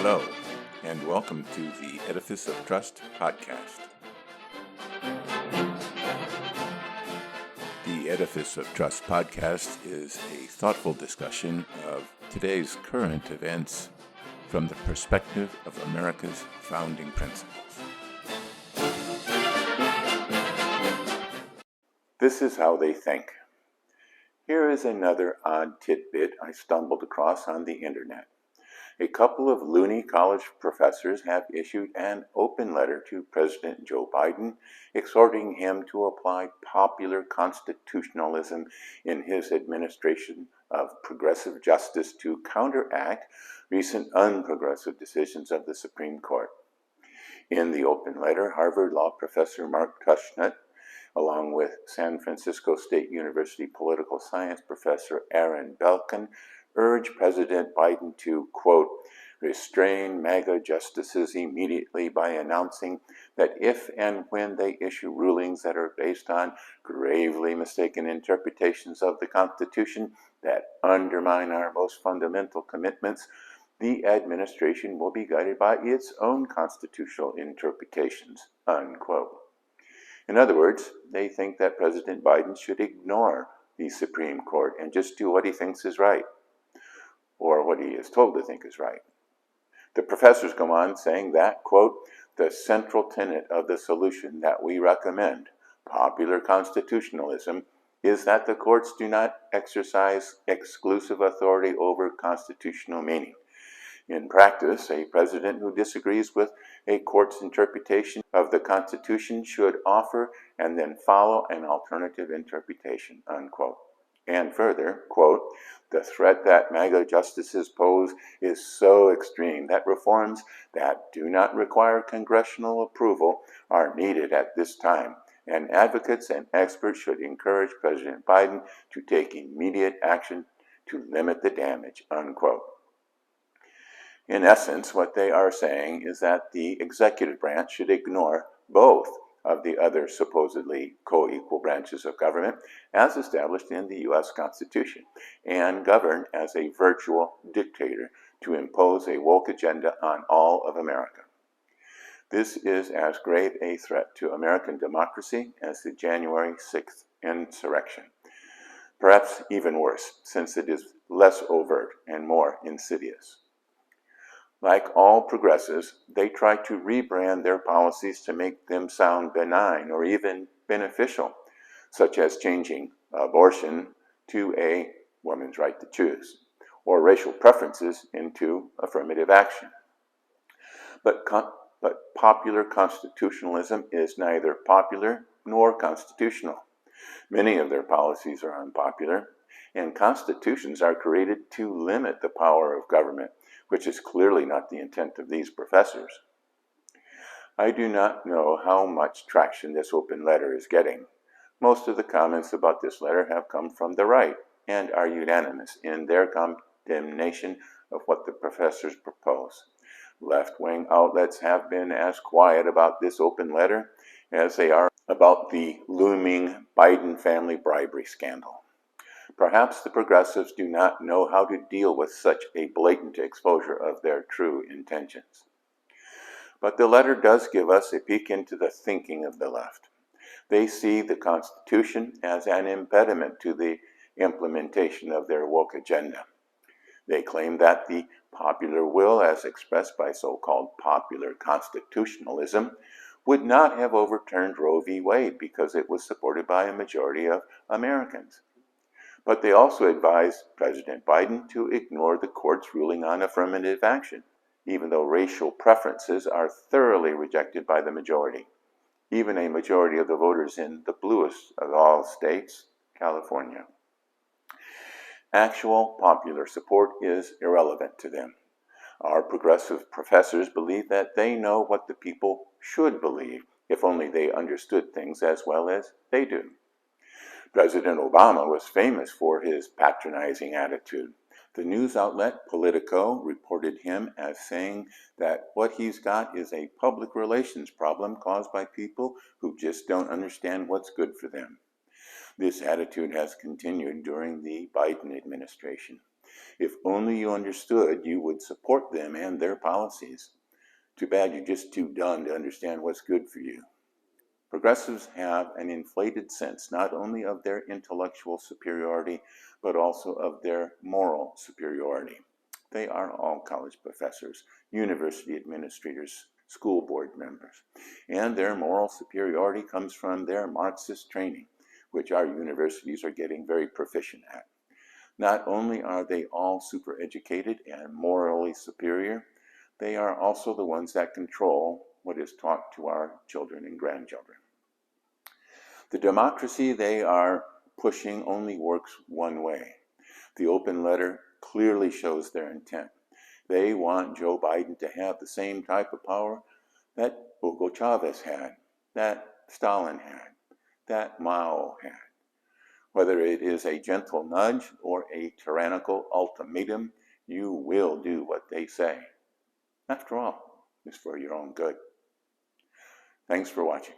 Hello, and welcome to the Edifice of Trust podcast. The Edifice of Trust podcast is a thoughtful discussion of today's current events from the perspective of America's founding principles. This is how they think. Here is another odd tidbit I stumbled across on the internet. A couple of loony college professors have issued an open letter to President Joe Biden, exhorting him to apply popular constitutionalism in his administration of progressive justice to counteract recent unprogressive decisions of the Supreme Court. In the open letter, Harvard Law professor Mark Tushnet, along with San Francisco State University political science professor Aaron Belkin, urge President Biden to, quote, restrain MAGA justices immediately by announcing that if and when they issue rulings that are based on gravely mistaken interpretations of the Constitution that undermine our most fundamental commitments, the administration will be guided by its own constitutional interpretations, unquote. In other words, they think that President Biden should ignore the Supreme Court and just do what he thinks is right, or what he is told to think is right. The professors go on saying that, quote, the central tenet of the solution that we recommend, popular constitutionalism, is that the courts do not exercise exclusive authority over constitutional meaning. In practice, a president who disagrees with a court's interpretation of the Constitution should offer and then follow an alternative interpretation, unquote. And further, quote, the threat that MAGA justices pose is so extreme that reforms that do not require congressional approval are needed at this time, and advocates and experts should encourage President Biden to take immediate action to limit the damage, unquote. In essence, what they are saying is that the executive branch should ignore both of the other supposedly co-equal branches of government as established in the U.S. Constitution and govern as a virtual dictator to impose a woke agenda on all of America. This is as grave a threat to American democracy as the January 6th insurrection. Perhaps even worse, since it is less overt and more insidious. Like all progressives, they try to rebrand their policies to make them sound benign or even beneficial, such as changing abortion to a woman's right to choose, or racial preferences into affirmative action. But popular constitutionalism is neither popular nor constitutional. Many of their policies are unpopular, and constitutions are created to limit the power of government, which is clearly not the intent of these professors. I do not know how much traction this open letter is getting. Most of the comments about this letter have come from the right and are unanimous in their condemnation of what the professors propose. Left-wing outlets have been as quiet about this open letter as they are about the looming Biden family bribery scandal. Perhaps the progressives do not know how to deal with such a blatant exposure of their true intentions. But the letter does give us a peek into the thinking of the left. They see the Constitution as an impediment to the implementation of their woke agenda. They claim that the popular will, as expressed by so-called popular constitutionalism, would not have overturned Roe v. Wade because it was supported by a majority of Americans. But they also advised President Biden to ignore the court's ruling on affirmative action, even though racial preferences are thoroughly rejected by the majority, even a majority of the voters in the bluest of all states, California. Actual popular support is irrelevant to them. Our progressive professors believe that they know what the people should believe, if only they understood things as well as they do. President Obama was famous for his patronizing attitude. The news outlet Politico reported him as saying that what he's got is a public relations problem caused by people who just don't understand what's good for them. This attitude has continued during the Biden administration. If only you understood, you would support them and their policies. Too bad you're just too dumb to understand what's good for you. Progressives have an inflated sense not only of their intellectual superiority, but also of their moral superiority. They are all college professors, university administrators, school board members, and their moral superiority comes from their Marxist training, which our universities are getting very proficient at. Not only are they all super educated and morally superior, they are also the ones that control what is taught to our children and grandchildren. The democracy they are pushing only works one way. The open letter clearly shows their intent. They want Joe Biden to have the same type of power that Hugo Chavez had, that Stalin had, that Mao had. Whether it is a gentle nudge or a tyrannical ultimatum, you will do what they say. After all, it's for your own good. Thanks for watching.